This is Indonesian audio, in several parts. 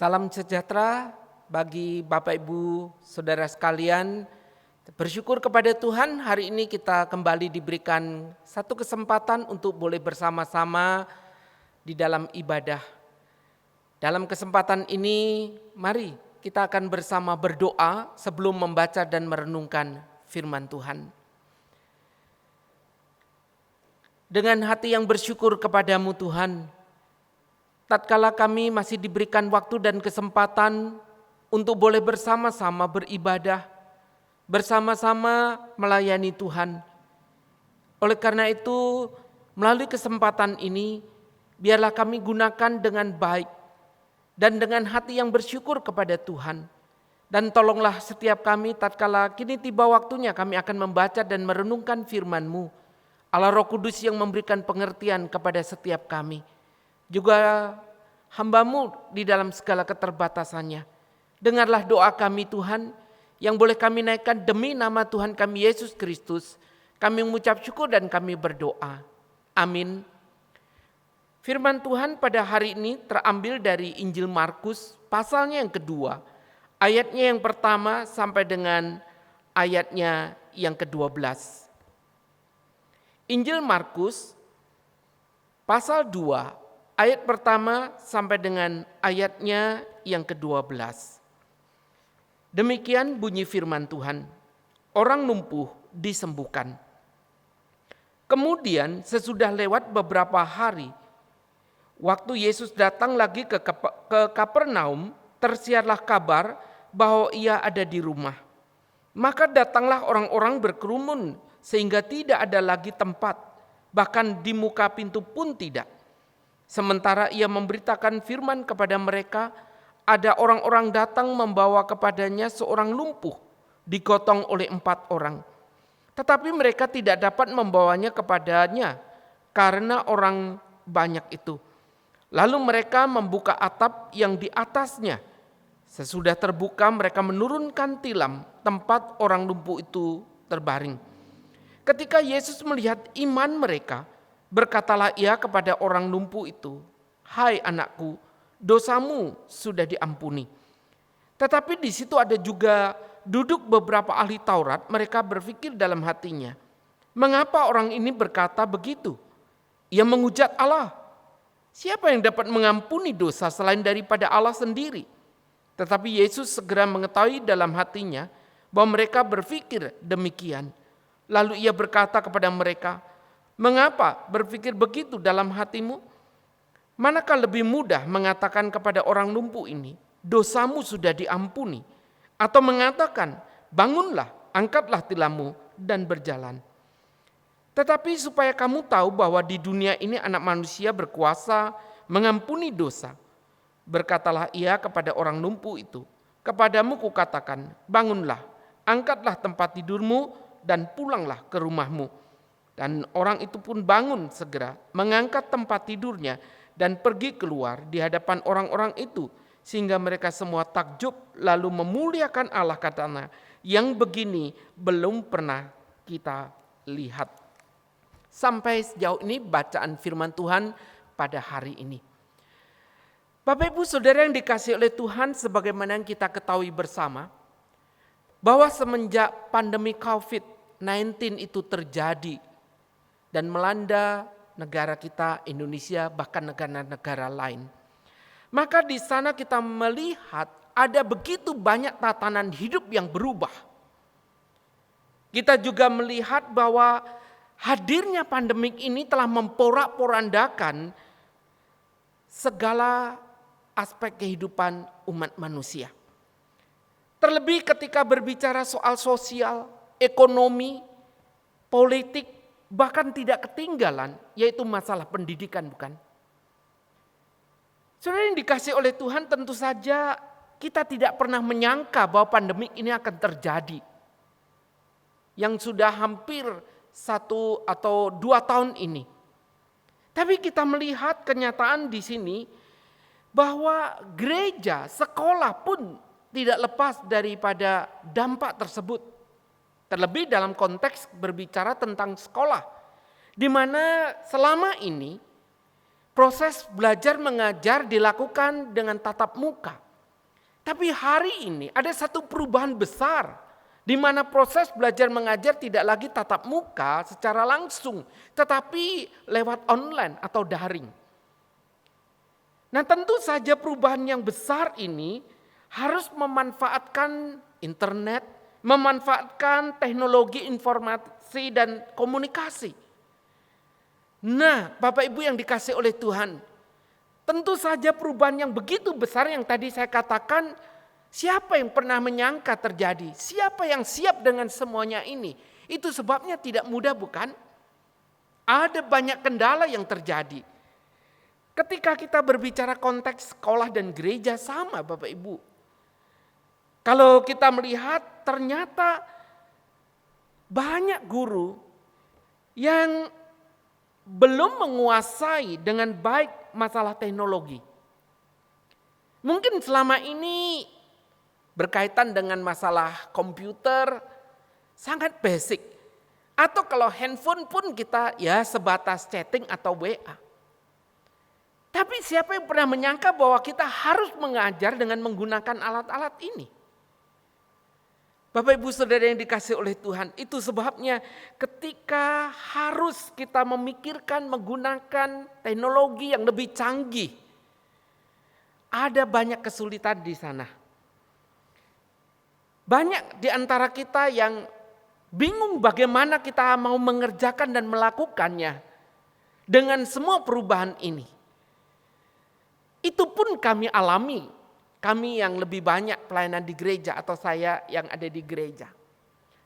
Salam sejahtera bagi Bapak Ibu Saudara sekalian. Bersyukur kepada Tuhan, hari ini kita kembali diberikan satu kesempatan untuk boleh bersama-sama di dalam ibadah. Dalam kesempatan ini mari kita akan bersama berdoa sebelum membaca dan merenungkan firman Tuhan. Dengan hati yang bersyukur kepadamu Tuhan, tatkala kami masih diberikan waktu dan kesempatan untuk boleh bersama-sama beribadah, bersama-sama melayani Tuhan. Oleh karena itu, melalui kesempatan ini, biarlah kami gunakan dengan baik dan dengan hati yang bersyukur kepada Tuhan. Dan tolonglah setiap kami tatkala kini tiba waktunya kami akan membaca dan merenungkan firman-Mu. Allah Roh Kudus yang memberikan pengertian kepada setiap kami. Juga hamba-Mu di dalam segala keterbatasannya. Dengarlah doa kami Tuhan, yang boleh kami naikkan demi nama Tuhan kami Yesus Kristus. Kami mengucap syukur dan kami berdoa. Amin. Firman Tuhan pada hari ini terambil dari Injil Markus pasalnya yang kedua. Ayatnya yang pertama sampai dengan ayatnya yang ke-12. Injil Markus pasal 2 ayat pertama sampai dengan ayatnya yang ke-12. Demikian bunyi firman Tuhan. Orang lumpuh disembuhkan. Kemudian sesudah lewat beberapa hari, waktu Yesus datang lagi ke Kapernaum, tersiarlah kabar bahwa ia ada di rumah. Maka datanglah orang-orang berkerumun sehingga tidak ada lagi tempat, bahkan di muka pintu pun tidak. Sementara ia memberitakan firman kepada mereka, ada orang-orang datang membawa kepadanya seorang lumpuh, digotong oleh 4 orang. Tetapi mereka tidak dapat membawanya kepadanya karena orang banyak itu. Lalu mereka membuka atap yang di atasnya. Sesudah terbuka mereka menurunkan tilam tempat orang lumpuh itu terbaring. Ketika Yesus melihat iman mereka, berkatalah ia kepada orang lumpuh itu, "Hai anakku, dosamu sudah diampuni." Tetapi di situ ada juga duduk beberapa ahli Taurat, mereka berpikir dalam hatinya, "Mengapa orang ini berkata begitu? Ia menghujat Allah. Siapa yang dapat mengampuni dosa selain daripada Allah sendiri?" Tetapi Yesus segera mengetahui dalam hatinya bahwa mereka berpikir demikian. Lalu ia berkata kepada mereka, "Mengapa berpikir begitu dalam hatimu? Manakah lebih mudah mengatakan kepada orang lumpuh ini, 'Dosamu sudah diampuni,' atau mengatakan, 'Bangunlah, angkatlah tilammu dan berjalan'? Tetapi supaya kamu tahu bahwa di dunia ini Anak Manusia berkuasa mengampuni dosa, berkatalah ia kepada orang lumpuh itu, 'Kepadamu kukatakan, bangunlah, angkatlah tempat tidurmu dan pulanglah ke rumahmu.' Dan orang itu pun bangun segera, mengangkat tempat tidurnya dan pergi keluar di hadapan orang-orang itu, sehingga mereka semua takjub lalu memuliakan Allah, katanya, 'Yang begini belum pernah kita lihat.'" Sampai sejauh ini bacaan firman Tuhan pada hari ini. Bapak Ibu Saudara yang dikasihi oleh Tuhan, sebagaimana yang kita ketahui bersama, bahwa semenjak pandemi COVID-19 itu terjadi dan melanda negara kita, Indonesia, bahkan negara-negara lain, maka di sana kita melihat ada begitu banyak tatanan hidup yang berubah. Kita juga melihat bahwa hadirnya pandemik ini telah memporak-porandakan segala aspek kehidupan umat manusia. Terlebih ketika berbicara soal sosial, ekonomi, politik, bahkan tidak ketinggalan, yaitu masalah pendidikan, bukan? Saudara yang dikasihi oleh Tuhan, tentu saja kita tidak pernah menyangka bahwa pandemik ini akan terjadi. Yang sudah hampir 1 atau 2 tahun ini. Tapi kita melihat kenyataan di sini bahwa gereja, sekolah pun tidak lepas daripada dampak tersebut. Terlebih dalam konteks berbicara tentang sekolah, di mana selama ini proses belajar mengajar dilakukan dengan tatap muka. Tapi hari ini ada satu perubahan besar di mana proses belajar mengajar tidak lagi tatap muka secara langsung, tetapi lewat online atau daring. Nah, tentu saja perubahan yang besar ini harus memanfaatkan internet, memanfaatkan teknologi informasi dan komunikasi. Nah, Bapak Ibu yang dikasih oleh Tuhan, tentu saja perubahan yang begitu besar yang tadi saya katakan, siapa yang pernah menyangka terjadi? Siapa yang siap dengan semuanya ini? Itu sebabnya tidak mudah, bukan? Ada banyak kendala yang terjadi. Ketika kita berbicara konteks sekolah dan gereja sama, Bapak Ibu. Kalau kita melihat ternyata banyak guru yang belum menguasai dengan baik masalah teknologi. Mungkin selama ini berkaitan dengan masalah komputer sangat basic. Atau kalau handphone pun kita ya sebatas chatting atau WA. Tapi siapa yang pernah menyangka bahwa kita harus mengajar dengan menggunakan alat-alat ini? Bapak Ibu Saudara yang dikasih oleh Tuhan, itu sebabnya ketika harus kita memikirkan menggunakan teknologi yang lebih canggih, ada banyak kesulitan di sana. Banyak di antara kita yang bingung bagaimana kita mau mengerjakan dan melakukannya dengan semua perubahan ini. Itu pun kami alami, kami yang lebih banyak pelayanan di gereja atau saya yang ada di gereja.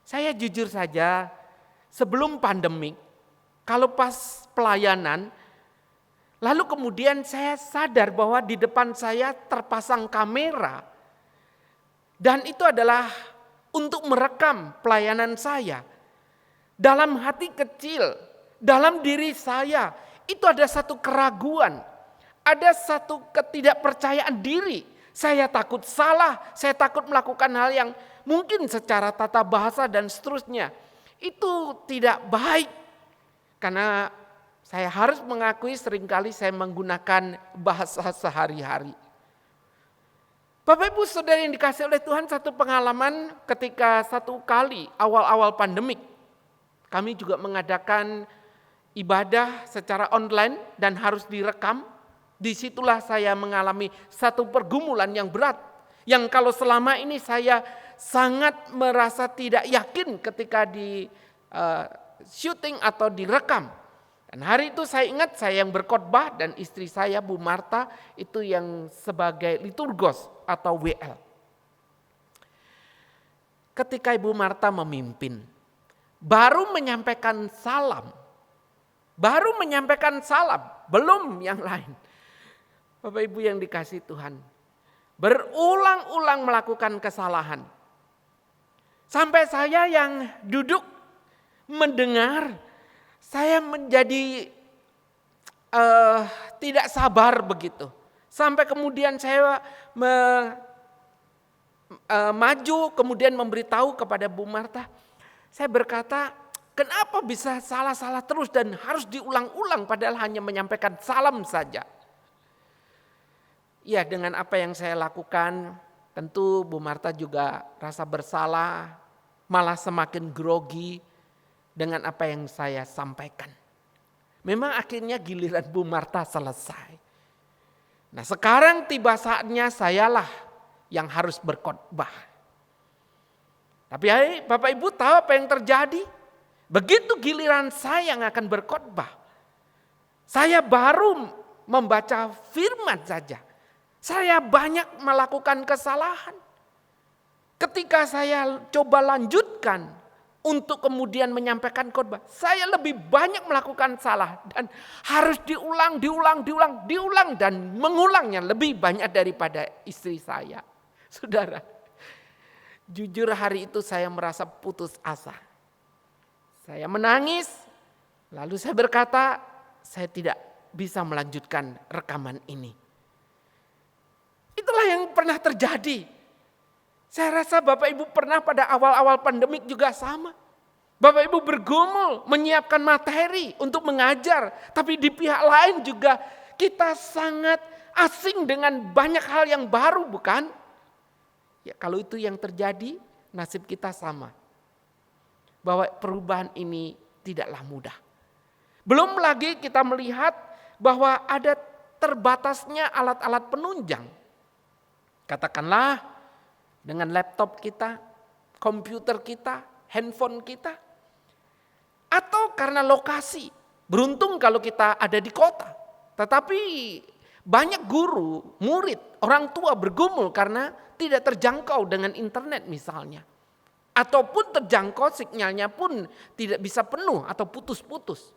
Saya jujur saja, sebelum pandemik, kalau pas pelayanan, lalu kemudian saya sadar bahwa di depan saya terpasang kamera, dan itu adalah untuk merekam pelayanan saya. Dalam hati kecil, dalam diri saya, itu ada satu keraguan. Ada satu ketidakpercayaan diri. Saya takut salah, saya takut melakukan hal yang mungkin secara tata bahasa dan seterusnya. Itu tidak baik. Karena saya harus mengakui seringkali saya menggunakan bahasa sehari-hari. Bapak Ibu Saudara yang dikasih oleh Tuhan, satu pengalaman ketika satu kali awal-awal pandemik. Kami juga mengadakan ibadah secara online dan harus direkam. Disitulah saya mengalami satu pergumulan yang berat. Yang kalau selama ini saya sangat merasa tidak yakin ketika di syuting atau direkam. Dan hari itu saya ingat saya yang berkhotbah dan istri saya Bu Marta itu yang sebagai liturgos atau WL. Ketika Ibu Marta memimpin, baru menyampaikan salam, belum yang lain. Bapak Ibu yang dikasih Tuhan, berulang-ulang melakukan kesalahan. Sampai saya yang duduk mendengar, saya menjadi tidak sabar begitu. Sampai kemudian saya maju kemudian memberitahu kepada Bu Marta. Saya berkata, kenapa bisa salah-salah terus dan harus diulang-ulang padahal hanya menyampaikan salam saja. Ya, dengan apa yang saya lakukan, tentu Bu Marta juga rasa bersalah, malah semakin grogi dengan apa yang saya sampaikan. Memang akhirnya giliran Bu Marta selesai. Nah, sekarang tiba saatnya sayalah yang harus berkhotbah. Tapi Bapak Ibu tahu apa yang terjadi? Begitu giliran saya yang akan berkhotbah, saya baru membaca firman saja. Saya banyak melakukan kesalahan. Ketika saya coba lanjutkan untuk kemudian menyampaikan khotbah, saya lebih banyak melakukan salah dan harus diulang dan mengulangnya lebih banyak daripada istri saya. Saudara, jujur hari itu saya merasa putus asa. Saya menangis, lalu saya berkata, saya tidak bisa melanjutkan rekaman ini. Itulah yang pernah terjadi. Saya rasa Bapak Ibu pernah pada awal-awal pandemik juga sama. Bapak Ibu bergumul menyiapkan materi untuk mengajar. Tapi di pihak lain juga kita sangat asing dengan banyak hal yang baru, bukan? Ya, kalau itu yang terjadi, nasib kita sama. Bahwa perubahan ini tidaklah mudah. Belum lagi kita melihat bahwa ada terbatasnya alat-alat penunjang. Katakanlah dengan laptop kita, komputer kita, handphone kita. Atau karena lokasi. Beruntung kalau kita ada di kota. Tetapi banyak guru, murid, orang tua bergumul karena tidak terjangkau dengan internet misalnya. Ataupun terjangkau sinyalnya pun tidak bisa penuh atau putus-putus.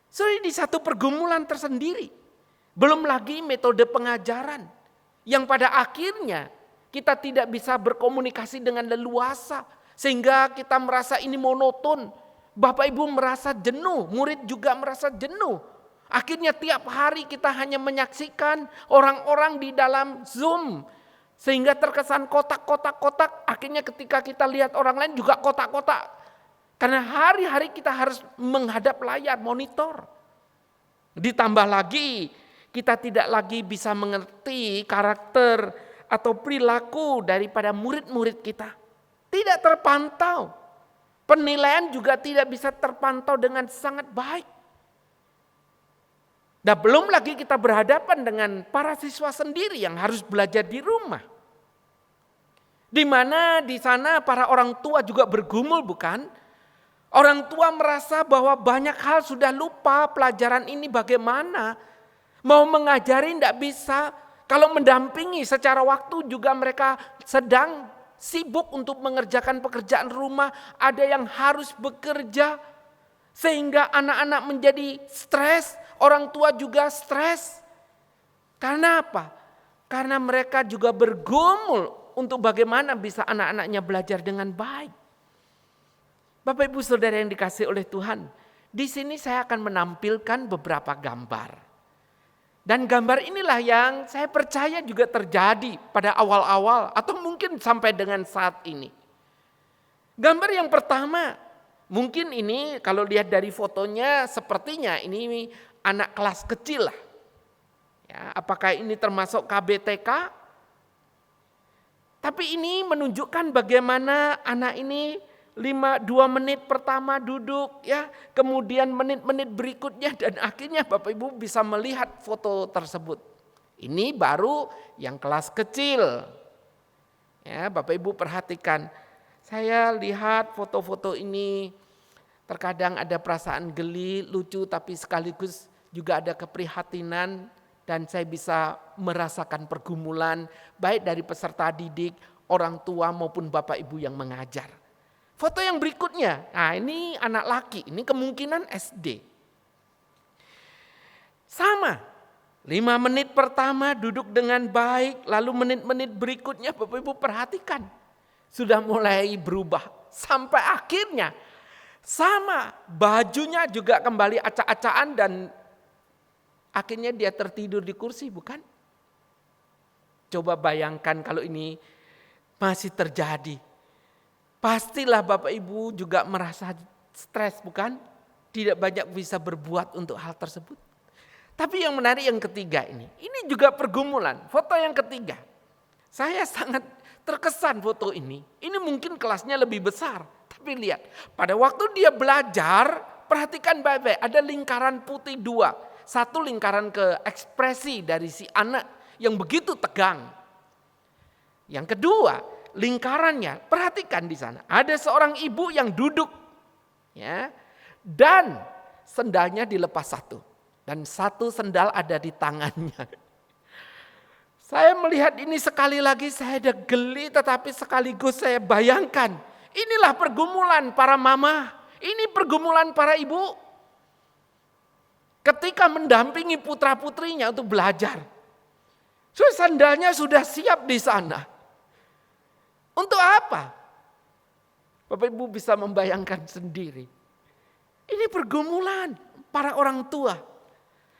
So ini satu pergumulan tersendiri. Belum lagi metode pengajaran yang pada akhirnya kita tidak bisa berkomunikasi dengan leluasa. Sehingga kita merasa ini monoton. Bapak Ibu merasa jenuh, murid juga merasa jenuh. Akhirnya tiap hari kita hanya menyaksikan orang-orang di dalam Zoom. Sehingga terkesan kotak-kotak-kotak. Akhirnya ketika kita lihat orang lain juga kotak-kotak. Karena hari-hari kita harus menghadap layar monitor. Ditambah lagi kita tidak lagi bisa mengerti karakter atau perilaku daripada murid-murid kita. Tidak terpantau. Penilaian juga tidak bisa terpantau dengan sangat baik. Dan belum lagi kita berhadapan dengan para siswa sendiri yang harus belajar di rumah. Di mana di sana para orang tua juga bergumul, bukan? Orang tua merasa bahwa banyak hal sudah lupa pelajaran ini bagaimana. Mau mengajari tidak bisa. Kalau mendampingi secara waktu juga mereka sedang sibuk untuk mengerjakan pekerjaan rumah. Ada yang harus bekerja. Sehingga anak-anak menjadi stres. Orang tua juga stres. Karena apa? Karena mereka juga bergumul untuk bagaimana bisa anak-anaknya belajar dengan baik. Bapak Ibu Saudara yang dikasihi oleh Tuhan, di sini saya akan menampilkan beberapa gambar. Dan gambar inilah yang saya percaya juga terjadi pada awal-awal atau mungkin sampai dengan saat ini. Gambar yang pertama, mungkin ini kalau lihat dari fotonya sepertinya ini anak kelas kecil lah. Ya, apakah ini termasuk KBTK? Tapi ini menunjukkan bagaimana anak ini 2 menit pertama duduk ya, kemudian menit-menit berikutnya dan akhirnya Bapak Ibu bisa melihat foto tersebut. Ini baru yang kelas kecil. Ya, Bapak Ibu perhatikan. Saya lihat foto-foto ini terkadang ada perasaan geli, lucu tapi sekaligus juga ada keprihatinan dan saya bisa merasakan pergumulan baik dari peserta didik, orang tua maupun Bapak Ibu yang mengajar. Foto yang berikutnya, nah ini anak laki, ini kemungkinan SD. Sama, 5 menit pertama duduk dengan baik, lalu menit-menit berikutnya Bapak Ibu perhatikan. Sudah mulai berubah, sampai akhirnya sama, bajunya juga kembali acak-acakan dan akhirnya dia tertidur di kursi, bukan? Coba bayangkan kalau ini masih terjadi. Pastilah Bapak Ibu juga merasa stres, bukan? Tidak banyak bisa berbuat untuk hal tersebut. Tapi yang menarik yang ketiga ini juga pergumulan. Foto yang ketiga, saya sangat terkesan foto ini. Ini mungkin kelasnya lebih besar. Tapi lihat, pada waktu dia belajar, perhatikan baik-baik, ada lingkaran putih 2. Satu lingkaran ke ekspresi dari si anak yang begitu tegang. Yang kedua, lingkarannya, perhatikan di sana. Ada seorang ibu yang duduk, ya, dan sendalnya dilepas satu, dan satu sendal ada di tangannya. Saya melihat ini sekali lagi saya ada geli, tetapi sekaligus saya bayangkan, inilah pergumulan para mama, ini pergumulan para ibu, ketika mendampingi putra-putrinya untuk belajar. So, sandalnya sudah siap di sana. Untuk apa? Bapak Ibu bisa membayangkan sendiri. Ini pergumulan para orang tua.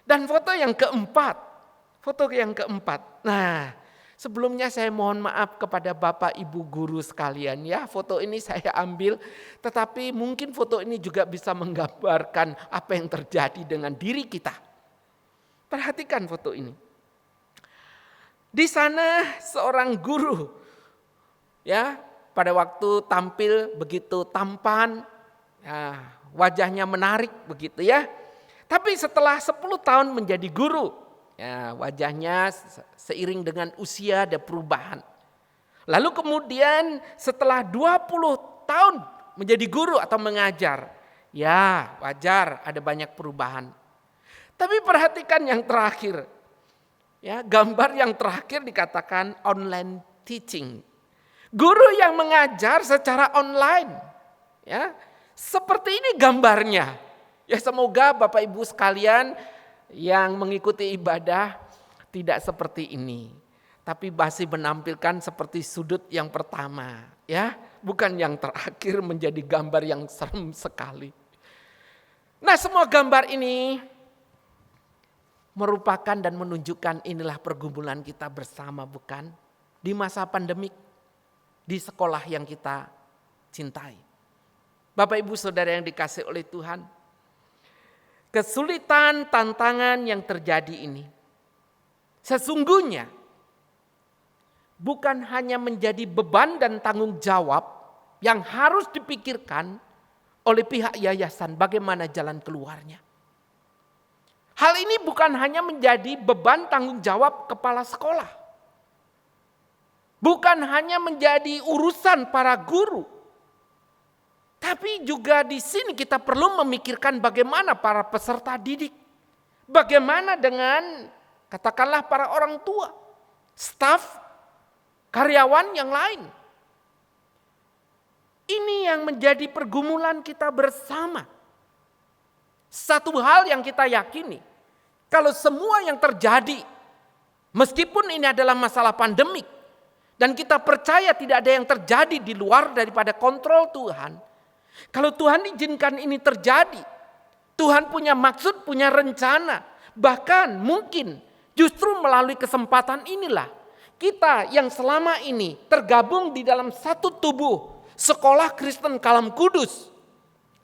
Dan foto yang keempat. Nah, sebelumnya saya mohon maaf kepada Bapak Ibu guru sekalian ya. Foto ini saya ambil, tetapi mungkin foto ini juga bisa menggambarkan apa yang terjadi dengan diri kita. Perhatikan foto ini. Di sana seorang guru ya, pada waktu tampil begitu tampan, ya, wajahnya menarik begitu ya. Tapi setelah 10 tahun menjadi guru, ya, wajahnya seiring dengan usia ada perubahan. Lalu kemudian setelah 20 tahun menjadi guru atau mengajar, ya wajar ada banyak perubahan. Tapi perhatikan yang terakhir, ya, gambar yang terakhir dikatakan online teaching. Guru yang mengajar secara online, ya, seperti ini gambarnya. Ya, semoga Bapak Ibu sekalian yang mengikuti ibadah tidak seperti ini, tapi masih menampilkan seperti sudut yang pertama, ya, bukan yang terakhir menjadi gambar yang serem sekali. Nah, semua gambar ini merupakan dan menunjukkan inilah pergumulan kita bersama, bukan? Di masa pandemik, di sekolah yang kita cintai. Bapak Ibu Saudara yang dikasihi oleh Tuhan, kesulitan, tantangan yang terjadi ini sesungguhnya bukan hanya menjadi beban dan tanggung jawab yang harus dipikirkan oleh pihak yayasan bagaimana jalan keluarnya. Hal ini bukan hanya menjadi beban tanggung jawab kepala sekolah. Bukan hanya menjadi urusan para guru. Tapi juga di sini kita perlu memikirkan bagaimana para peserta didik. Bagaimana dengan katakanlah para orang tua, staf, karyawan yang lain. Ini yang menjadi pergumulan kita bersama. Satu hal yang kita yakini, kalau semua yang terjadi, meskipun ini adalah masalah pandemik, dan kita percaya tidak ada yang terjadi di luar daripada kontrol Tuhan. Kalau Tuhan izinkan ini terjadi, Tuhan punya maksud, punya rencana. Bahkan mungkin justru melalui kesempatan inilah kita yang selama ini tergabung di dalam satu tubuh Sekolah Kristen Kalam Kudus.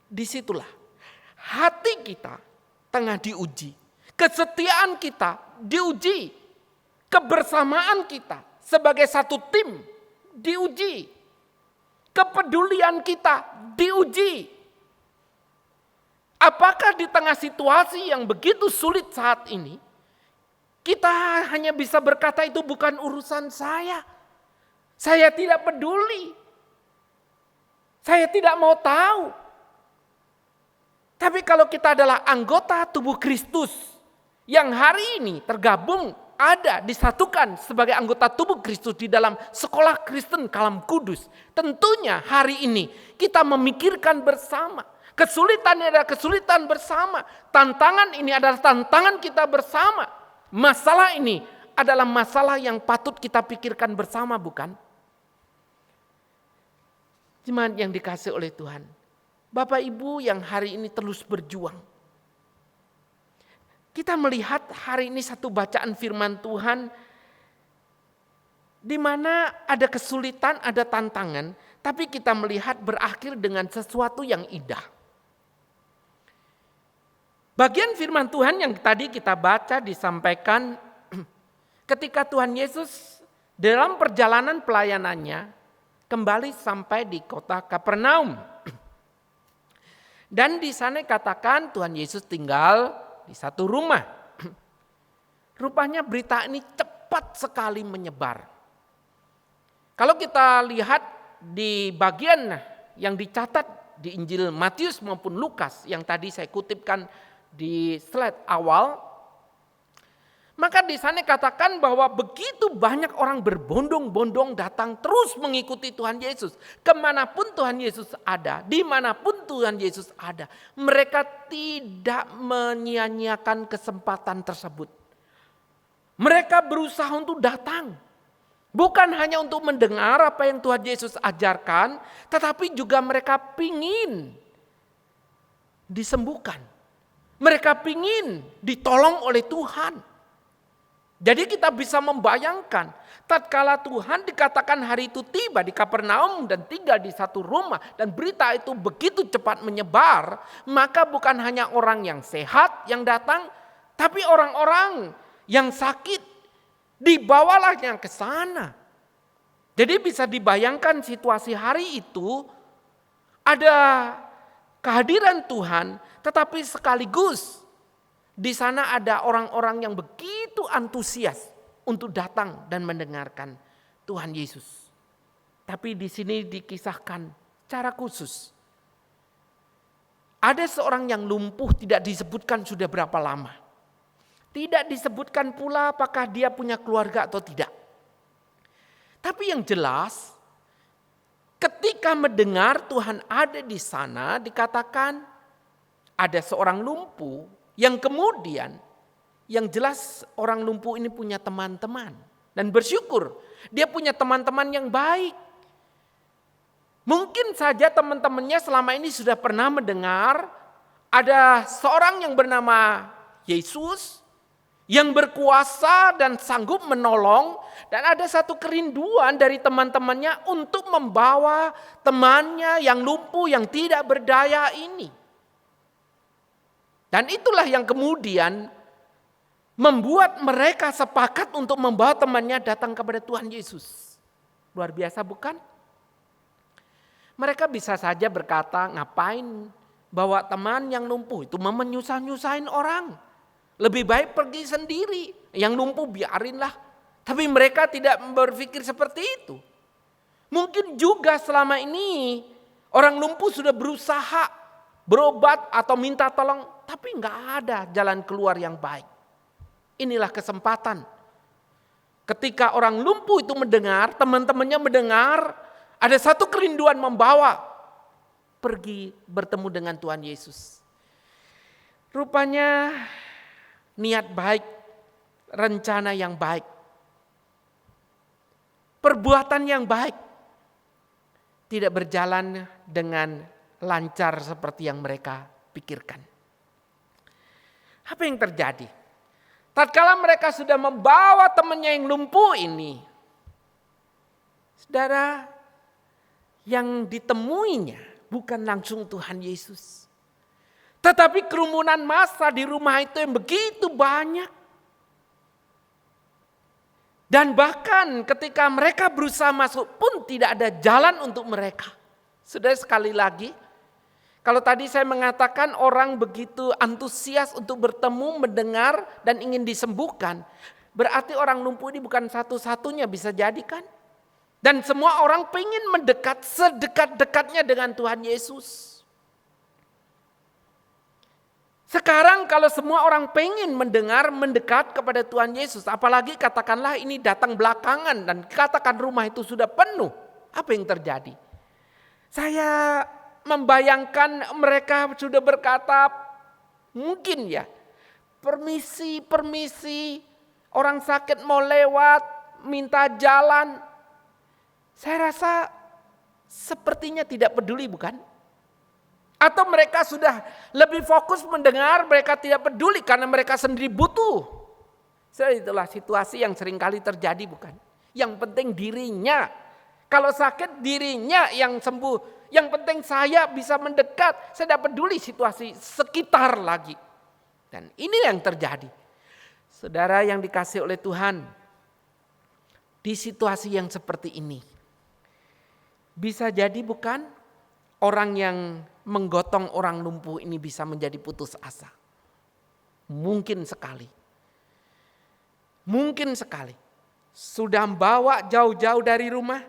Disitulah hati kita tengah diuji. Kesetiaan kita diuji. Kebersamaan kita sebagai satu tim diuji. Kepedulian kita diuji. Apakah di tengah situasi yang begitu sulit saat ini, kita hanya bisa berkata itu bukan urusan saya. Saya tidak peduli. Saya tidak mau tahu. Tapi kalau kita adalah anggota tubuh Kristus yang hari ini tergabung, ada, disatukan sebagai anggota tubuh Kristus di dalam Sekolah Kristen Kalam Kudus. Tentunya hari ini kita memikirkan bersama. Kesulitan ini adalah kesulitan bersama. Tantangan ini adalah tantangan kita bersama. Masalah ini adalah masalah yang patut kita pikirkan bersama, bukan? Jemaat yang dikasihi oleh Tuhan. Bapak Ibu yang hari ini terus berjuang. Kita melihat hari ini satu bacaan firman Tuhan di mana ada kesulitan, ada tantangan, tapi kita melihat berakhir dengan sesuatu yang indah. Bagian firman Tuhan yang tadi kita baca disampaikan ketika Tuhan Yesus dalam perjalanan pelayanannya kembali sampai di kota Kapernaum. Dan di sana katakan Tuhan Yesus tinggal di satu rumah. Rupanya berita ini cepat sekali menyebar. Kalau kita lihat di bagian yang dicatat di Injil Matius maupun Lukas yang tadi saya kutipkan di slide awal, maka di sana katakan bahwa begitu banyak orang berbondong-bondong datang terus mengikuti Tuhan Yesus. Kemanapun Tuhan Yesus ada, dimanapun Tuhan Yesus ada, mereka tidak menyia-nyiakan kesempatan tersebut. Mereka berusaha untuk datang. Bukan hanya untuk mendengar apa yang Tuhan Yesus ajarkan, tetapi juga mereka pingin disembuhkan. Mereka pingin ditolong oleh Tuhan. Jadi kita bisa membayangkan, tatkala Tuhan dikatakan hari itu tiba di Kapernaum dan tinggal di satu rumah, dan berita itu begitu cepat menyebar, maka bukan hanya orang yang sehat yang datang, tapi orang-orang yang sakit dibawalah yang ke sana. Jadi bisa dibayangkan situasi hari itu ada kehadiran Tuhan, tetapi sekaligus di sana ada orang-orang yang begitu antusias untuk datang dan mendengarkan Tuhan Yesus. Tapi di sini dikisahkan cara khusus. Ada seorang yang lumpuh, tidak disebutkan sudah berapa lama. Tidak disebutkan pula apakah dia punya keluarga atau tidak. Tapi yang jelas, ketika mendengar Tuhan ada di sana, dikatakan ada seorang lumpuh yang kemudian, yang jelas orang lumpuh ini punya teman-teman. Dan bersyukur dia punya teman-teman yang baik. Mungkin saja teman-temannya selama ini sudah pernah mendengar ada seorang yang bernama Yesus yang berkuasa dan sanggup menolong, dan ada satu kerinduan dari teman-temannya untuk membawa temannya yang lumpuh, yang tidak berdaya ini. Dan itulah yang kemudian membuat mereka sepakat untuk membawa temannya datang kepada Tuhan Yesus. Luar biasa bukan? Mereka bisa saja berkata, ngapain bawa teman yang lumpuh itu menyusah-nyusahin orang. Lebih baik pergi sendiri, yang lumpuh biarinlah. Tapi mereka tidak berpikir seperti itu. Mungkin juga selama ini orang lumpuh sudah berusaha berobat atau minta tolong, tapi nggak ada jalan keluar yang baik. Inilah kesempatan. Ketika orang lumpuh itu mendengar, teman-temannya mendengar, ada satu kerinduan membawa pergi bertemu dengan Tuhan Yesus. Rupanya niat baik, rencana yang baik, perbuatan yang baik tidak berjalan dengan lancar seperti yang mereka pikirkan. Apa yang terjadi? Tatkala mereka sudah membawa temannya yang lumpuh ini, saudara, yang ditemuinya bukan langsung Tuhan Yesus. Tetapi kerumunan massa di rumah itu yang begitu banyak. Dan bahkan ketika mereka berusaha masuk pun tidak ada jalan untuk mereka. Sudah sekali lagi, kalau tadi saya mengatakan orang begitu antusias untuk bertemu, mendengar dan ingin disembuhkan. Berarti orang lumpuh ini bukan satu-satunya, bisa jadi kan? Dan semua orang pengen mendekat sedekat-dekatnya dengan Tuhan Yesus. Sekarang kalau semua orang pengen mendekat kepada Tuhan Yesus, apalagi katakanlah ini datang belakangan dan katakan rumah itu sudah penuh, apa yang terjadi? Saya membayangkan mereka sudah berkata, mungkin ya, permisi, orang sakit mau lewat, minta jalan. Saya rasa sepertinya tidak peduli, bukan? Atau mereka sudah lebih fokus mendengar, mereka tidak peduli karena mereka sendiri butuh. Itulah situasi yang seringkali terjadi, bukan? Yang penting dirinya. Kalau sakit dirinya yang sembuh. Yang penting saya bisa mendekat, saya tidak peduli situasi sekitar lagi. Dan ini yang terjadi. Saudara yang dikasihi oleh Tuhan, di situasi yang seperti ini, bisa jadi bukan orang yang menggotong orang lumpuh ini bisa menjadi putus asa. Mungkin sekali. Mungkin sekali. Sudah membawa jauh-jauh dari rumah.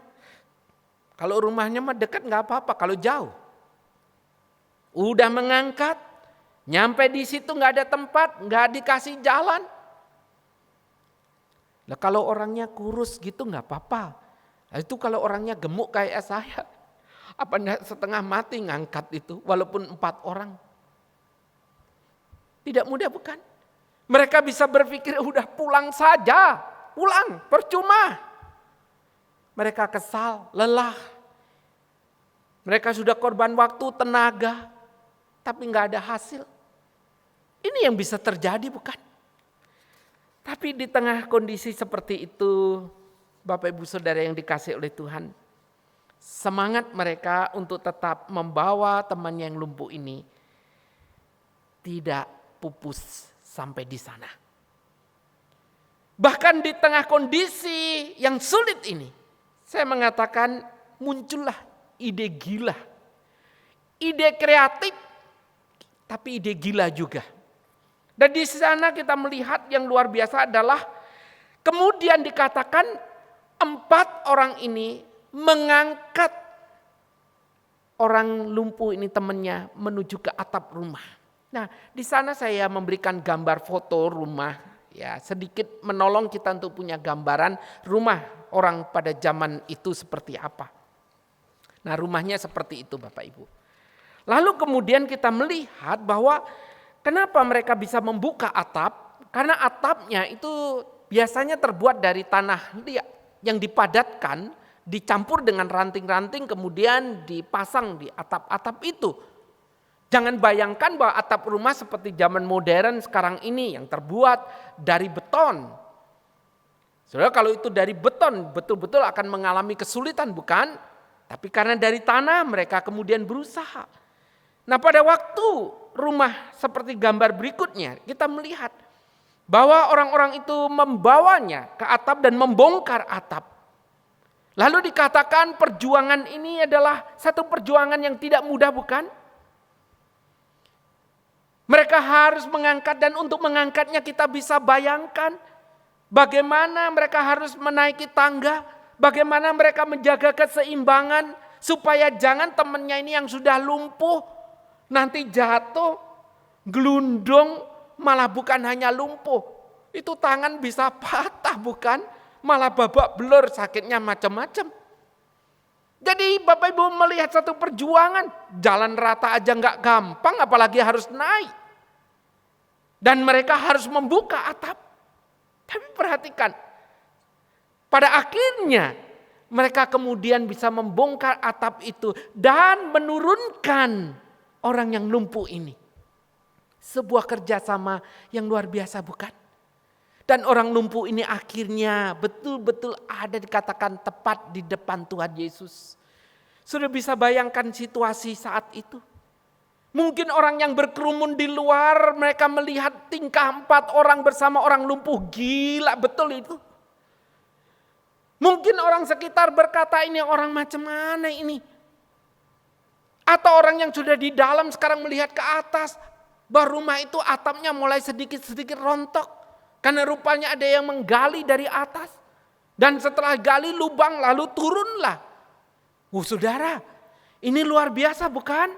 Kalau rumahnya mah dekat gak apa-apa, kalau jauh. Udah mengangkat, nyampe di situ gak ada tempat, gak dikasih jalan. Nah, kalau orangnya kurus gitu gak apa-apa. Nah, itu kalau orangnya gemuk kayak saya. Apa setengah mati ngangkat itu walaupun 4 orang. Tidak mudah bukan? Mereka bisa berpikir udah pulang saja. Pulang, percuma. Mereka kesal, lelah. Mereka sudah korban waktu, tenaga. Tapi gak ada hasil. Ini yang bisa terjadi bukan? Tapi di tengah kondisi seperti itu, Bapak Ibu Saudara yang dikasihi oleh Tuhan, semangat mereka untuk tetap membawa teman yang lumpuh ini tidak pupus sampai di sana. Bahkan di tengah kondisi yang sulit ini, Saya mengatakan muncullah ide gila. Ide kreatif, tapi ide gila juga. Dan di sana kita melihat yang luar biasa adalah kemudian dikatakan 4 orang ini mengangkat orang lumpuh ini temannya menuju ke atap rumah. Nah, di sana saya memberikan gambar foto rumah, ya sedikit menolong kita untuk punya gambaran rumah orang pada zaman itu seperti apa. Nah, rumahnya seperti itu Bapak Ibu. Lalu kemudian kita melihat bahwa kenapa mereka bisa membuka atap? Karena atapnya itu biasanya terbuat dari tanah liat yang dipadatkan, dicampur dengan ranting-ranting kemudian dipasang di atap-atap itu. Jangan bayangkan bahwa atap rumah seperti zaman modern sekarang ini yang terbuat dari beton. Saudara, kalau itu dari beton betul-betul akan mengalami kesulitan, bukan? Tapi karena dari tanah mereka kemudian berusaha. Nah, pada waktu rumah seperti gambar berikutnya kita melihat bahwa orang-orang itu membawanya ke atap dan membongkar atap. Lalu dikatakan perjuangan ini adalah satu perjuangan yang tidak mudah, bukan? Mereka harus mengangkat, dan untuk mengangkatnya kita bisa bayangkan bagaimana mereka harus menaiki tangga, bagaimana mereka menjaga keseimbangan supaya jangan temannya ini yang sudah lumpuh nanti jatuh, gelundung, malah bukan hanya lumpuh, itu tangan bisa patah, bukan? Malah babak belur, sakitnya macam-macam. Jadi Bapak Ibu melihat satu perjuangan, jalan rata aja nggak gampang, apalagi harus naik. Dan mereka harus membuka atap. Tapi perhatikan, pada akhirnya mereka kemudian bisa membongkar atap itu dan menurunkan orang yang lumpuh ini. Sebuah kerjasama yang luar biasa, bukan? Dan orang lumpuh ini akhirnya betul-betul ada dikatakan tepat di depan Tuhan Yesus. Sudah bisa bayangkan situasi saat itu. Mungkin orang yang berkerumun di luar, mereka melihat tingkah 4 orang bersama orang lumpuh, gila betul itu. Mungkin orang sekitar berkata, ini orang macam mana ini? Atau orang yang sudah di dalam sekarang melihat ke atas, bahwa rumah itu atapnya mulai sedikit-sedikit rontok. Karena rupanya ada yang menggali dari atas. Dan setelah gali lubang lalu turunlah. Saudara, ini luar biasa, bukan?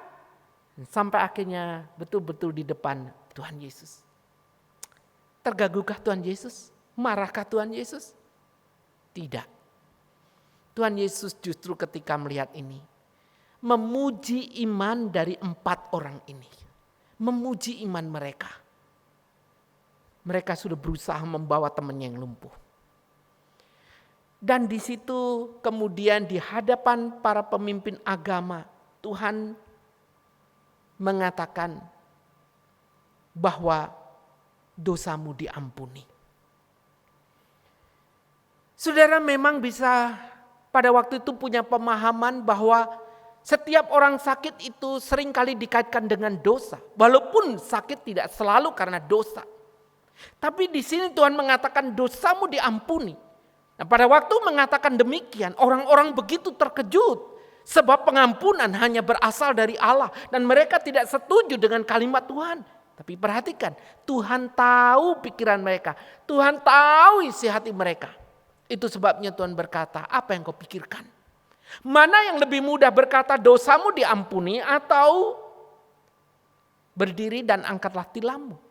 Sampai akhirnya betul-betul di depan Tuhan Yesus. Tergagukah Tuhan Yesus? Marahkah Tuhan Yesus? Tidak. Tuhan Yesus justru ketika melihat ini memuji iman dari 4 orang ini. Memuji iman mereka. Mereka sudah berusaha membawa temannya yang lumpuh. Dan di situ kemudian di hadapan para pemimpin agama, Tuhan mengatakan bahwa dosamu diampuni. Saudara memang bisa pada waktu itu punya pemahaman bahwa setiap orang sakit itu seringkali dikaitkan dengan dosa. Walaupun sakit tidak selalu karena dosa. Tapi di sini Tuhan mengatakan dosamu diampuni. Nah, pada waktu mengatakan demikian, orang-orang begitu terkejut. Sebab pengampunan hanya berasal dari Allah. Dan mereka tidak setuju dengan kalimat Tuhan. Tapi perhatikan, Tuhan tahu pikiran mereka. Tuhan tahu isi hati mereka. Itu sebabnya Tuhan berkata, apa yang kau pikirkan? Mana yang lebih mudah berkata dosamu diampuni atau berdiri dan angkatlah tilammu?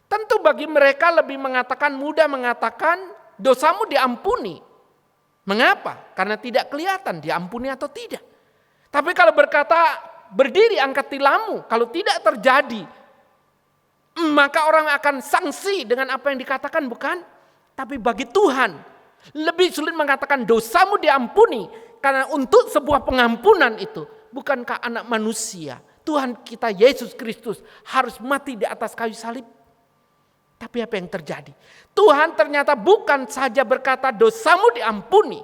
Tentu bagi mereka lebih mudah mengatakan dosamu diampuni. Mengapa? Karena tidak kelihatan diampuni atau tidak. Tapi kalau berkata berdiri angkat tilammu, kalau tidak terjadi, maka orang akan sanksi dengan apa yang dikatakan, bukan? Tapi bagi Tuhan lebih sulit mengatakan dosamu diampuni. Karena untuk sebuah pengampunan itu, bukankah anak manusia, Tuhan kita Yesus Kristus harus mati di atas kayu salib? Tapi apa yang terjadi? Tuhan ternyata bukan saja berkata dosamu diampuni.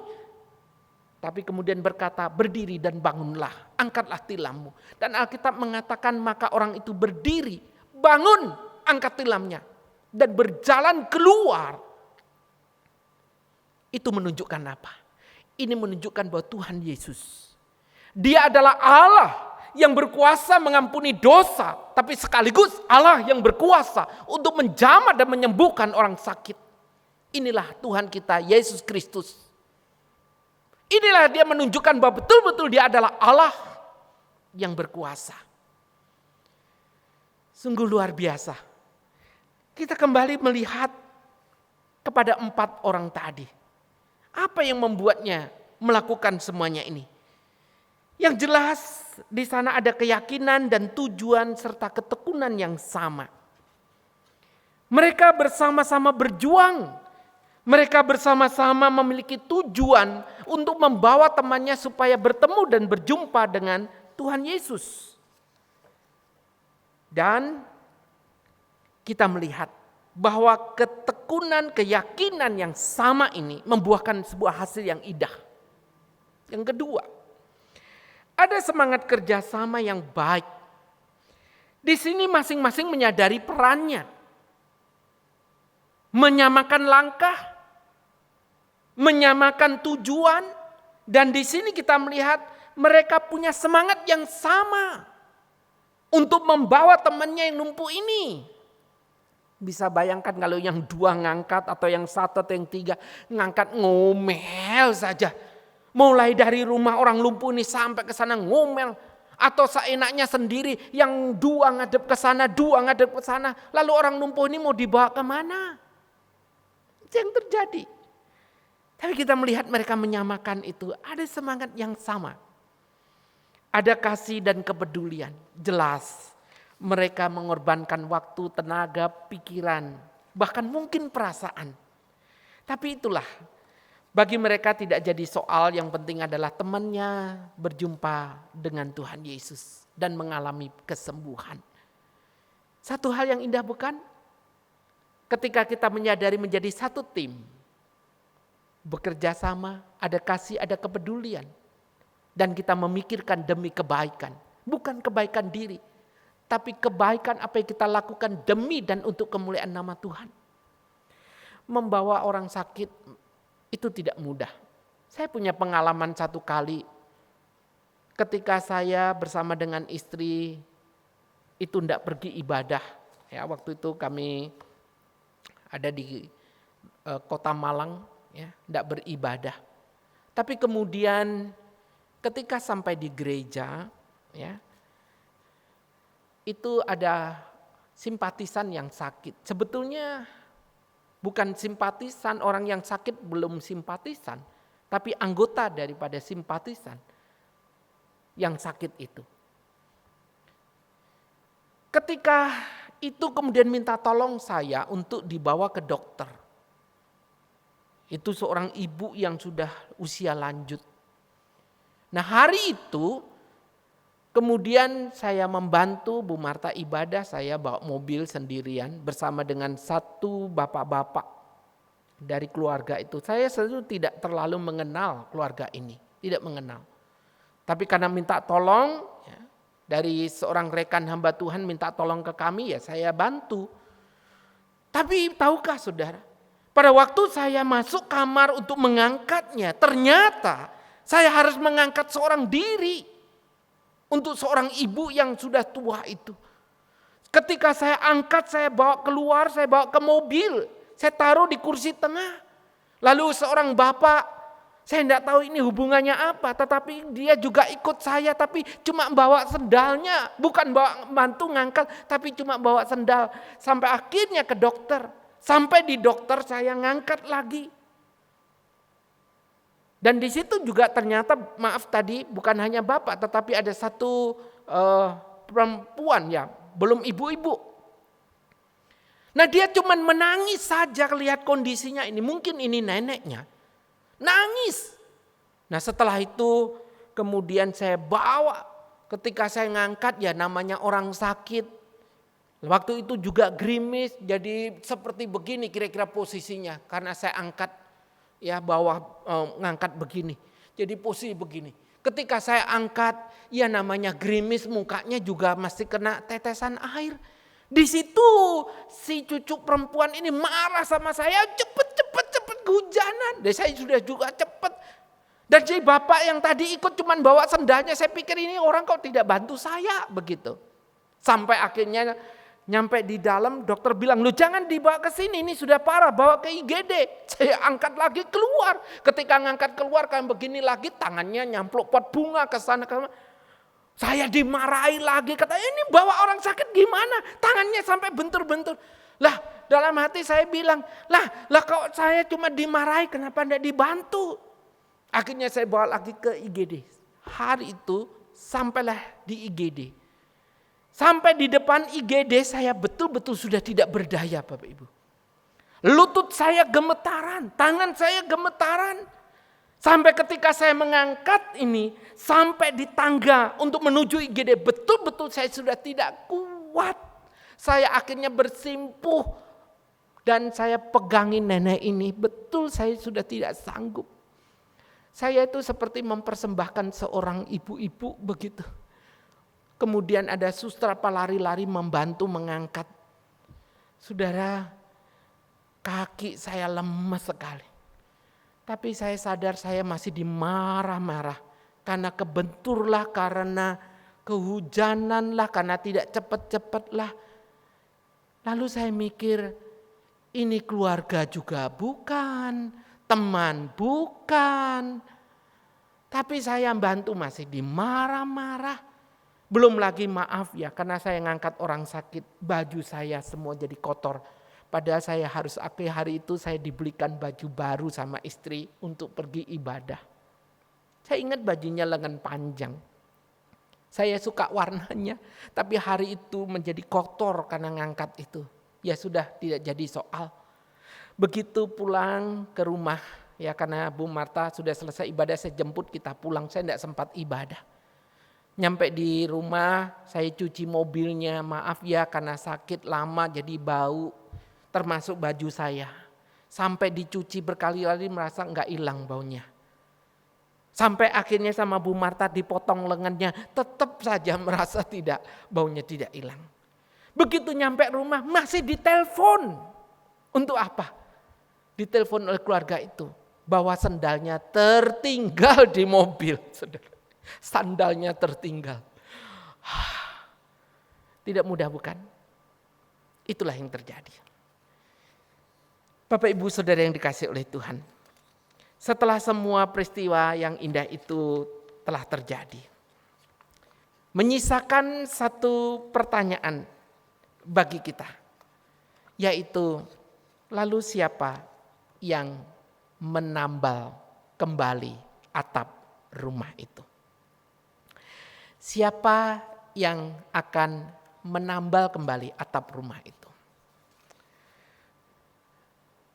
Tapi kemudian berkata berdiri dan bangunlah. Angkatlah tilammu. Dan Alkitab mengatakan maka orang itu berdiri. Bangun, angkat tilamnya. Dan berjalan keluar. Itu menunjukkan apa? Ini menunjukkan bahwa Tuhan Yesus, Dia adalah Allah yang berkuasa mengampuni dosa, tapi sekaligus Allah yang berkuasa untuk menjamah dan menyembuhkan orang sakit. Inilah Tuhan kita, Yesus Kristus. Inilah Dia menunjukkan bahwa betul-betul Dia adalah Allah yang berkuasa. Sungguh luar biasa. Kita kembali melihat kepada 4 orang tadi. Apa yang membuatnya melakukan semuanya ini? Yang jelas di sana ada keyakinan dan tujuan serta ketekunan yang sama. Mereka bersama-sama berjuang. Mereka bersama-sama memiliki tujuan untuk membawa temannya supaya bertemu dan berjumpa dengan Tuhan Yesus. Dan kita melihat bahwa ketekunan, keyakinan yang sama ini membuahkan sebuah hasil yang indah. Yang kedua, ada semangat kerjasama yang baik. Di sini masing-masing menyadari perannya. Menyamakan langkah, menyamakan tujuan, dan di sini kita melihat mereka punya semangat yang sama untuk membawa temannya yang lumpuh ini. Bisa bayangkan kalau yang 2 ngangkat atau yang 1 atau yang 3 ngangkat ngomel saja. Mulai dari rumah orang lumpuh ini sampai ke sana ngomel. Atau seenaknya sendiri yang 2 ngadep ke sana, 2 ngadep ke sana. Lalu orang lumpuh ini mau dibawa kemana? Itu yang terjadi. Tapi kita melihat mereka menyamakan itu. Ada semangat yang sama. Ada kasih dan kepedulian. Jelas mereka mengorbankan waktu, tenaga, pikiran. Bahkan mungkin perasaan. Tapi itulah. Bagi mereka tidak jadi soal, yang penting adalah temannya berjumpa dengan Tuhan Yesus. Dan mengalami kesembuhan. Satu hal yang indah bukan? Ketika kita menyadari menjadi satu tim. Bekerja sama, ada kasih, ada kepedulian. Dan kita memikirkan demi kebaikan. Bukan kebaikan diri. Tapi kebaikan apa yang kita lakukan demi dan untuk kemuliaan nama Tuhan. Membawa orang sakit itu tidak mudah. Saya punya pengalaman satu kali. Ketika saya bersama dengan istri itu tidak pergi ibadah. Ya, waktu itu kami ada di kota Malang. Ya, tidak beribadah. Tapi kemudian ketika sampai di gereja, ya, itu ada simpatisan yang sakit. Sebetulnya bukan simpatisan, orang yang sakit belum simpatisan, tapi anggota daripada simpatisan yang sakit itu. Ketika itu kemudian minta tolong saya untuk dibawa ke dokter. Itu seorang ibu yang sudah usia lanjut. Nah, hari itu kemudian saya membantu Bu Marta ibadah, saya bawa mobil sendirian bersama dengan 1 bapak-bapak dari keluarga itu. Saya selalu tidak terlalu mengenal keluarga ini, tidak mengenal. Tapi karena minta tolong, ya, dari seorang rekan hamba Tuhan minta tolong ke kami, ya saya bantu. Tapi tahukah saudara, pada waktu saya masuk kamar untuk mengangkatnya, ternyata saya harus mengangkat seorang diri untuk seorang ibu yang sudah tua itu. Ketika saya angkat, saya bawa keluar, saya bawa ke mobil, saya taruh di kursi tengah. Lalu seorang bapak, saya tidak tahu ini hubungannya apa, tetapi dia juga ikut saya, tapi cuma bawa sendalnya, bukan bawa bantu ngangkat, tapi cuma bawa sendal. Sampai akhirnya ke dokter. Sampai di dokter saya ngangkat lagi. Dan di situ juga ternyata, maaf tadi bukan hanya bapak, tetapi ada 1 perempuan ya, belum ibu-ibu. Nah, dia cuma menangis saja lihat kondisinya ini. Mungkin ini neneknya. Nangis. Nah, setelah itu kemudian saya bawa. Ketika saya ngangkat, ya namanya orang sakit. Waktu itu juga gerimis, jadi seperti begini kira-kira posisinya. Karena saya angkat, ya bawah ngangkat begini. Jadi posisi begini. Ketika saya angkat, ya namanya gerimis, mukanya juga masih kena tetesan air. Di situ si cucu perempuan ini marah sama saya, cepet kehujanan. Dan saya sudah juga cepet. Dan si bapak yang tadi ikut cuman bawa sendalnya, saya pikir ini orang kok tidak bantu saya begitu. Sampai akhirnya nyampe di dalam, dokter bilang, "Lu jangan dibawa ke sini, ini sudah parah, bawa ke IGD." Saya angkat lagi keluar. Ketika ngangkat keluar kayak begini lagi, tangannya nyampluk pot bunga ke sana. Saya dimarahi lagi, kata, "Ini bawa orang sakit gimana? Tangannya sampai bentur-bentur." Lah, dalam hati saya bilang, lah kok saya cuma dimarahi, kenapa tidak dibantu? Akhirnya saya bawa lagi ke IGD. Hari itu sampailah di IGD. Sampai di depan IGD saya betul-betul sudah tidak berdaya, Bapak Ibu. Lutut saya gemetaran, tangan saya gemetaran. Sampai ketika saya mengangkat ini, sampai di tangga untuk menuju IGD, betul-betul saya sudah tidak kuat. Saya akhirnya bersimpuh dan saya pegangin nenek ini, betul saya sudah tidak sanggup. Saya itu seperti mempersembahkan seorang ibu-ibu begitu. Kemudian ada suster lari-lari membantu mengangkat. Saudara, kaki saya lemas sekali. Tapi saya sadar saya masih dimarah-marah. Karena kebenturlah, karena kehujananlah, karena tidak cepat-cepatlah. Lalu saya mikir, ini keluarga juga bukan, teman bukan. Tapi saya bantu masih dimarah-marah. Belum lagi maaf ya, karena saya ngangkat orang sakit, baju saya semua jadi kotor. Padahal saya harus hari itu saya dibelikan baju baru sama istri untuk pergi ibadah. Saya ingat bajunya lengan panjang. Saya suka warnanya, tapi hari itu menjadi kotor karena ngangkat itu. Ya sudah, tidak jadi soal. Begitu pulang ke rumah, ya karena Bu Marta sudah selesai ibadah, saya jemput kita pulang, saya tidak sempat ibadah. Nyampe di rumah, saya cuci mobilnya, maaf ya karena sakit lama jadi bau, termasuk baju saya. Sampai dicuci berkali-kali merasa enggak hilang baunya. Sampai akhirnya sama Bu Marta dipotong lengannya, tetap saja merasa baunya tidak hilang. Begitu nyampe rumah masih ditelepon. Untuk apa? Ditelepon oleh keluarga itu bahwa sandalnya tertinggal di mobil. Sandalnya tertinggal. Tidak mudah bukan? Itulah yang terjadi. Bapak Ibu Saudara yang dikasihi oleh Tuhan. Setelah semua peristiwa yang indah itu telah terjadi, menyisakan satu pertanyaan bagi kita, yaitu lalu siapa yang menambal kembali atap rumah itu? Siapa yang akan menambal kembali atap rumah itu?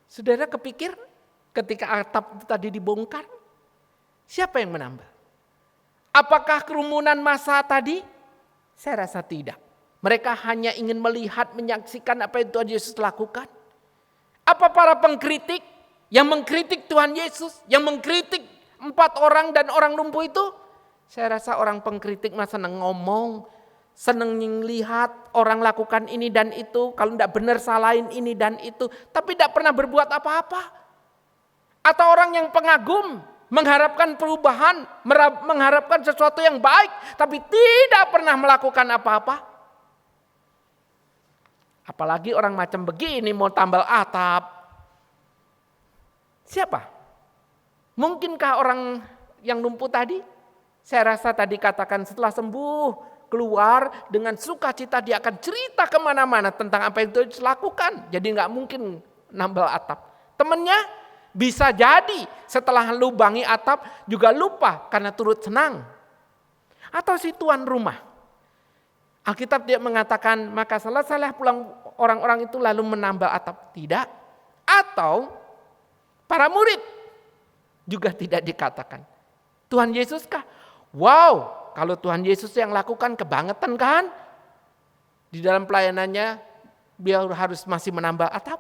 Saudara kepikir ketika atap itu tadi dibongkar, siapa yang menambal? Apakah kerumunan massa tadi? Saya rasa tidak. Mereka hanya ingin melihat, menyaksikan apa yang Tuhan Yesus lakukan. Apa para pengkritik yang mengkritik Tuhan Yesus, yang mengkritik 4 orang dan orang lumpuh itu? Saya rasa orang pengkritik mah senang ngomong, senang lihat orang lakukan ini dan itu, kalau tidak benar salahin ini dan itu, tapi tidak pernah berbuat apa-apa. Atau orang yang pengagum, mengharapkan perubahan, mengharapkan sesuatu yang baik, tapi tidak pernah melakukan apa-apa. Apalagi orang macam begini mau tambal atap. Siapa? Mungkinkah orang yang lumpuh tadi? Saya rasa tadi katakan setelah sembuh, keluar dengan sukacita dia akan cerita kemana-mana tentang apa yang dia lakukan. Jadi nggak mungkin nambal atap. Temennya bisa jadi setelah lubangi atap juga lupa karena turut senang. Atau si tuan rumah. Alkitab dia mengatakan maka selesailah pulang orang-orang itu lalu menambal atap. Tidak. Atau para murid juga tidak dikatakan. Tuhan Yesus kah? Wow, kalau Tuhan Yesus yang lakukan kebangetan kan? Di dalam pelayanannya dia harus masih menambal atap?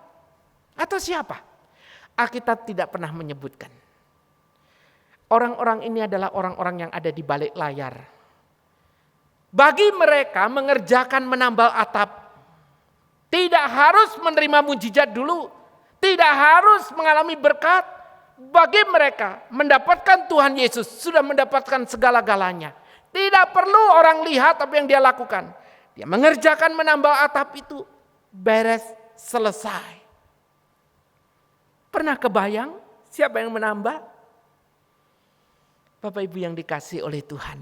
Atau siapa? Alkitab tidak pernah menyebutkan. Orang-orang ini adalah orang-orang yang ada di balik layar. Bagi mereka mengerjakan menambal atap, tidak harus menerima mujizat dulu, tidak harus mengalami berkat. bagi mereka mendapatkan Tuhan Yesus sudah mendapatkan segala-galanya. Tidak perlu orang lihat apa yang dia lakukan. Dia mengerjakan menambal atap itu, beres, selesai. Pernah kebayang siapa yang menambah? Bapak Ibu yang dikasihi oleh Tuhan.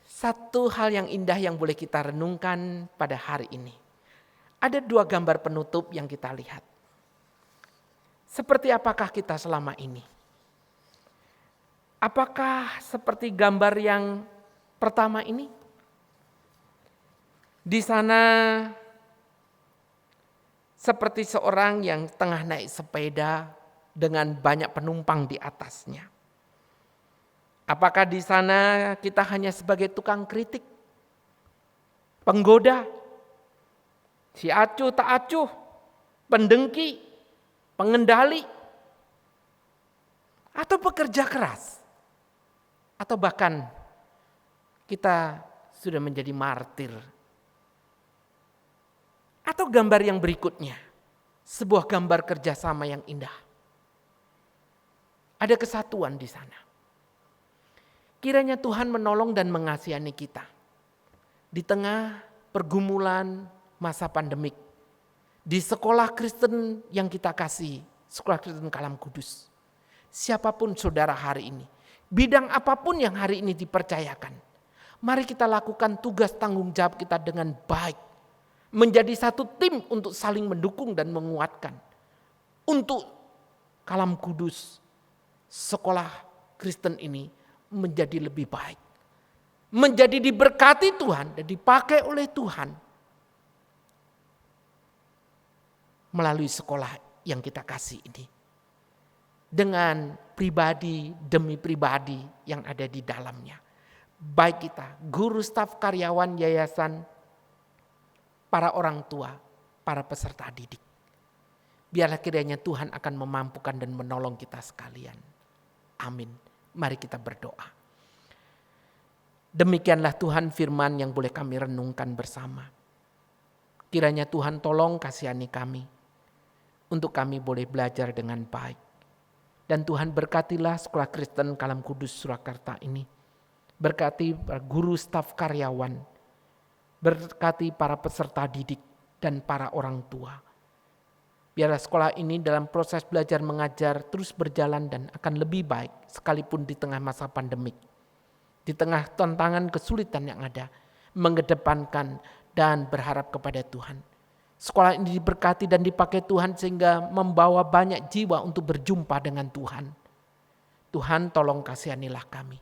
Satu hal yang indah yang boleh kita renungkan pada hari ini. Ada dua gambar penutup yang kita lihat. Seperti apakah kita selama ini? Apakah seperti gambar yang pertama ini? Di sana seperti seorang yang tengah naik sepeda dengan banyak penumpang di atasnya. Apakah di sana kita hanya sebagai tukang kritik, penggoda, si acuh tak acuh, pendengki, pengendali, atau pekerja keras, atau bahkan kita sudah menjadi martir? Atau gambar yang berikutnya, sebuah gambar kerjasama yang indah. Ada kesatuan di sana. Kiranya Tuhan menolong dan mengasihani kita. Di tengah pergumulan masa pandemik. Di sekolah Kristen yang kita kasih, Sekolah Kristen Kalam Kudus. Siapapun saudara hari ini, bidang apapun yang hari ini dipercayakan. Mari kita lakukan tugas tanggung jawab kita dengan baik. Menjadi satu tim untuk saling mendukung dan menguatkan. Untuk Kalam Kudus, sekolah Kristen ini menjadi lebih baik. Menjadi diberkati Tuhan dan dipakai oleh Tuhan. Melalui sekolah yang kita kasih ini. Dengan pribadi demi pribadi yang ada di dalamnya. Baik kita, guru, staf, karyawan, yayasan, para orang tua, para peserta didik. Biarlah kiranya Tuhan akan memampukan dan menolong kita sekalian. Amin. Mari kita berdoa. Demikianlah Tuhan firman yang boleh kami renungkan bersama. Kiranya Tuhan tolong kasihani kami. Untuk kami boleh belajar dengan baik. Dan Tuhan berkatilah Sekolah Kristen Kalam Kudus Surakarta ini. Berkati para guru, staf, karyawan. Berkati para peserta didik dan para orang tua. Biarlah sekolah ini dalam proses belajar mengajar terus berjalan dan akan lebih baik sekalipun di tengah masa pandemik. Di tengah tantangan kesulitan yang ada, mengedepankan dan berharap kepada Tuhan. Sekolah ini diberkati dan dipakai Tuhan sehingga membawa banyak jiwa untuk berjumpa dengan Tuhan. Tuhan tolong kasihanilah kami.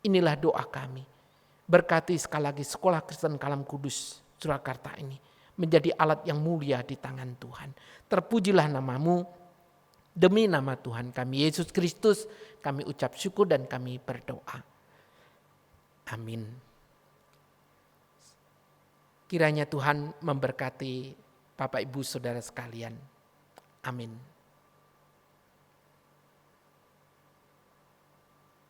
Inilah doa kami. Berkati sekali lagi Sekolah Kristen Kalam Kudus Surakarta ini menjadi alat yang mulia di tangan Tuhan. Terpujilah namamu, demi nama Tuhan kami Yesus Kristus kami ucap syukur dan kami berdoa. Amin. Kiranya Tuhan memberkati Bapak Ibu Saudara sekalian. Amin.